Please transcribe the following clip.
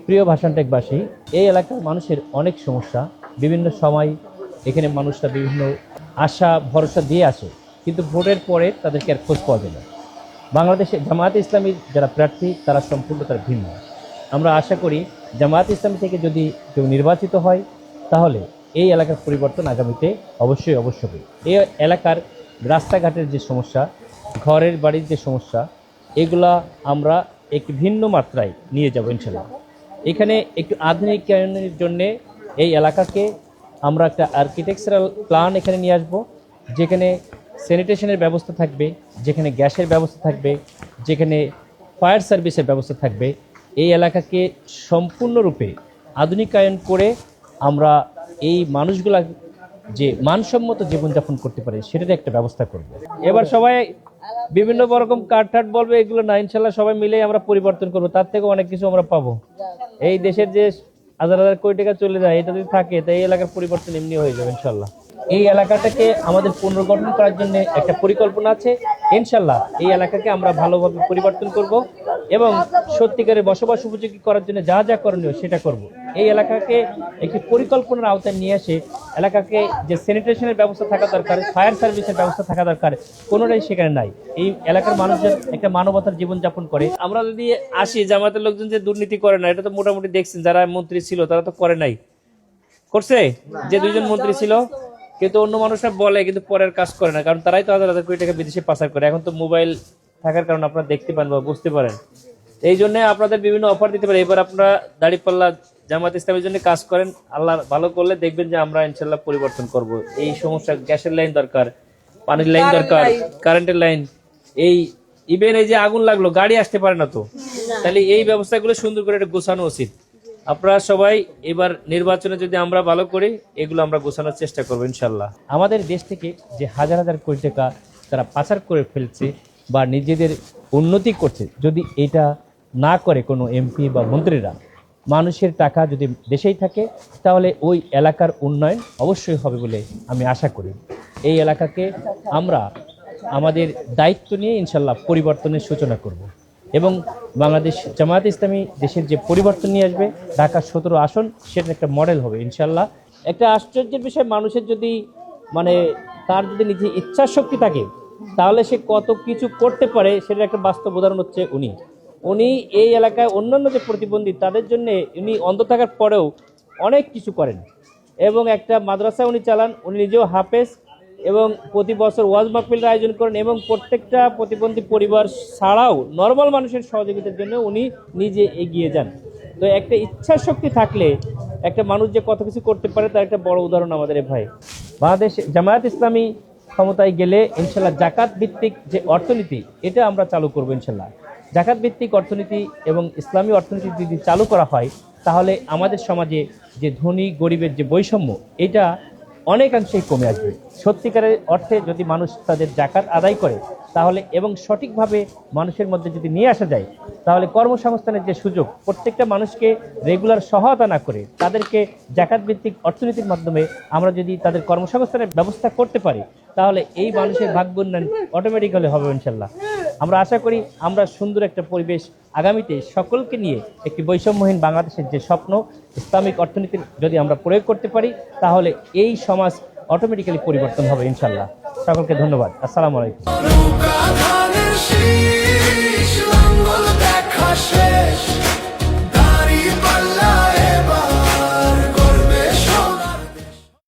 প্রিয় ভাষানটেকবাসী, এই এলাকার মানুষের অনেক সমস্যা। বিভিন্ন সময় এখানে মানুষরা বিভিন্ন আশা ভরসা দিয়ে আসে, কিন্তু ভোটের পরে তাদেরকে আর খোঁজ পাওয়া যায় না। বাংলাদেশে জামায়াতে ইসলামীর যারা প্রার্থী তারা সম্পূর্ণ তার ভিন্ন। আমরা আশা করি জামায়াতে ইসলামী থেকে যদি কেউ নির্বাচিত হয় তাহলে এই এলাকার পরিবর্তন আগামীতে অবশ্যই হবে। এই এলাকার রাস্তাঘাটের যে সমস্যা, ঘরের বাড়ির যে সমস্যা, এগুলা আমরা একটি ভিন্ন মাত্রায় নিয়ে যাব ইনশাল্লাহ। এখানে একটু আধুনিকায়নের জন্যে এই এলাকাকে আমরা একটা আর্কিটেকচারাল প্ল্যান এখানে নিয়ে আসব, যেখানে স্যানিটেশনের ব্যবস্থা থাকবে, যেখানে গ্যাসের ব্যবস্থা থাকবে, যেখানে ফায়ার সার্ভিসের ব্যবস্থা থাকবে। এই এলাকাকে সম্পূর্ণরূপে আধুনিকায়ন করে আমরা এই মানুষগুলা যে মানসম্মত জীবনযাপন করতে পারে সেটার একটা ব্যবস্থা করব। এবার সবাই বিভিন্ন রকম কাঠ বলবে, এগুলো না, ইনশাল্লাহ সবাই মিলে আমরা পরিবর্তন করবো, তার থেকে অনেক কিছু আমরা পাবো। এই দেশের যে হাজার হাজার কোটি টাকা চলে যায়, এটা যদি থাকে তাই এই এলাকার পরিবর্তন এমনি হয়ে যাবে ইনশাল্লাহ। এই এলাকাটাকে আমাদের পুনর্গঠন করার জন্য একটা পরিকল্পনা আছে ইনশাল্লাহ। এই এলাকাকে আমরা ভালোভাবে পরিবর্তন করব এবং সত্যিকারের বসবাস উপযোগী করার জন্য যা যা করণীয় সেটা করব। এই এলাকাকে একটি পরিকল্পনার আওতায় নিয়ে এসে এলাকাকে যে স্যানিটেশনের ব্যবস্থা থাকা দরকার, ফায়ার সার্ভিসের ব্যবস্থা থাকা দরকার, কোনোটাই সেখানে নাই। এই এলাকার মানুষজন একটা মানবতার জীবনযাপন করে। আমরা যদি আসি, জামাতের লোকজন যে দুর্নীতি করে না, এটা তো মোটামুটি দেখছেন, যারা মন্ত্রী ছিল তারা তো করে নাই, করছে যে দুইজন মন্ত্রী ছিল, কিন্তু অন্য মানুষরা বলে কিন্তু পরের কাজ করে না, কারণ তারাই তো হাজার হাজার কোটি টাকা বিদেশে পাচার করে। এখন তো মোবাইল থাকার কারণে আপনারা দেখতে পান বা বুঝতে পারেন। এই জন্য আপনাদের বিভিন্ন অফার দিতে পারে। এবার আপনারা দাঁড়িপাল্লা জামাত ইসলামের জন্য কাজ করেন, আল্লাহ ভালো করলে দেখবেন যে আমরা ইনশাল্লাহ পরিবর্তন করব। এই সমস্যা, গ্যাসের লাইন দরকার, পানির লাইন দরকার, কারেন্টের লাইন, এই ইভেন এই যে আগুন লাগলো, গাড়ি আসতে পারে না, তো তাহলে এই ব্যবস্থাগুলো সুন্দর করে এটা গোছানো উচিত। আপনারা সবাই এবার নির্বাচনে যদি আমরা ভালো করি, এগুলো আমরা গোছানোর চেষ্টা করবো ইনশাল্লাহ। আমাদের দেশ থেকে যে হাজার হাজার কোটি টাকা তারা পাচার করে ফেলছে বা নিজেদের উন্নতি করছে, যদি এটা না করে কোনো এমপি বা মন্ত্রীরা, মানুষের টাকা যদি দেশেই থাকে, তাহলে ওই এলাকার উন্নয়ন অবশ্যই হবে বলে আমি আশা করি। এই এলাকাকে আমরা আমাদের দায়িত্ব নিয়ে ইনশাল্লাহ পরিবর্তনের সূচনা করব এবং বাংলাদেশ জামায়াত ইসলামী দেশের যে পরিবর্তন নিয়ে আসবে, ঢাকার 17 আসন, সেটা একটা মডেল হবে ইনশাল্লাহ। একটা আশ্চর্যের বিষয়, মানুষের যদি তার যদি নিজে ইচ্ছা শক্তি থাকে তাহলে সে কত কিছু করতে পারে, সেটার একটা বাস্তব উদাহরণ হচ্ছে উনি এই এলাকায় অন্যান্য যে প্রতিবন্ধী তাদের জন্য উনি অন্ধ থাকার পরেও অনেক কিছু করেন এবং একটা মাদ্রাসা উনি চালান। উনি নিজেও হাফেজ এবং প্রতি বছর ওয়াজ মাহফিলের আয়োজন করেন এবং প্রত্যেকটা প্রতিবন্ধী পরিবার ছাড়াও নর্মাল মানুষের সহযোগিতার জন্য উনি নিজে এগিয়ে যান। তো একটা ইচ্ছা শক্তি থাকলে একটা মানুষ যে কত কিছু করতে পারে তার একটা বড় উদাহরণ আমাদের ভাই। বাংলাদেশ জামায়াত ইসলামী ক্ষমতায় গেলে ইনশাল্লাহ জাকাত ভিত্তিক যে অর্থনীতি, এটা আমরা চালু করবো ইনশাল্লাহ। জাকাত ভিত্তিক অর্থনীতি এবং ইসলামী অর্থনীতি যদি চালু করা হয়, তাহলে আমাদের সমাজে যে ধনী গরিবের যে বৈষম্য, এটা অনেকাংশেই কমে আসবে। সত্যিকারের অর্থে যদি মানুষ তাদের জাকাত আদায় করে তাহলে এবং সঠিকভাবে মানুষের মধ্যে যদি নিয়ে আসা যায়, তাহলে কর্মসংস্থানের যে সুযোগ, প্রত্যেকটা মানুষকে রেগুলার সহায়তা না করে তাদেরকে জাকাত ভিত্তিক অর্থনীতির মাধ্যমে আমরা যদি তাদের কর্মসংস্থানের ব্যবস্থা করতে পারি, তাহলে এই মানুষের ভাগ্য উন্নয়ন অটোমেটিক্যালি হবে ইনশাল্লাহ। আমরা আশা করি আমরা সুন্দর একটা পরিবেশ আগামীতে সকলকে নিয়ে একটি বৈষম্যহীন বাংলাদেশের যে স্বপ্ন, ইসলামিক অর্থনীতির যদি আমরা প্রয়োগ করতে পারি, তাহলে এই সমাজ অটোমেটিক্যালি পরিবর্তন হবে ইনশাল্লাহ। সকলকে ধন্যবাদ। আসসালামু আলাইকুম।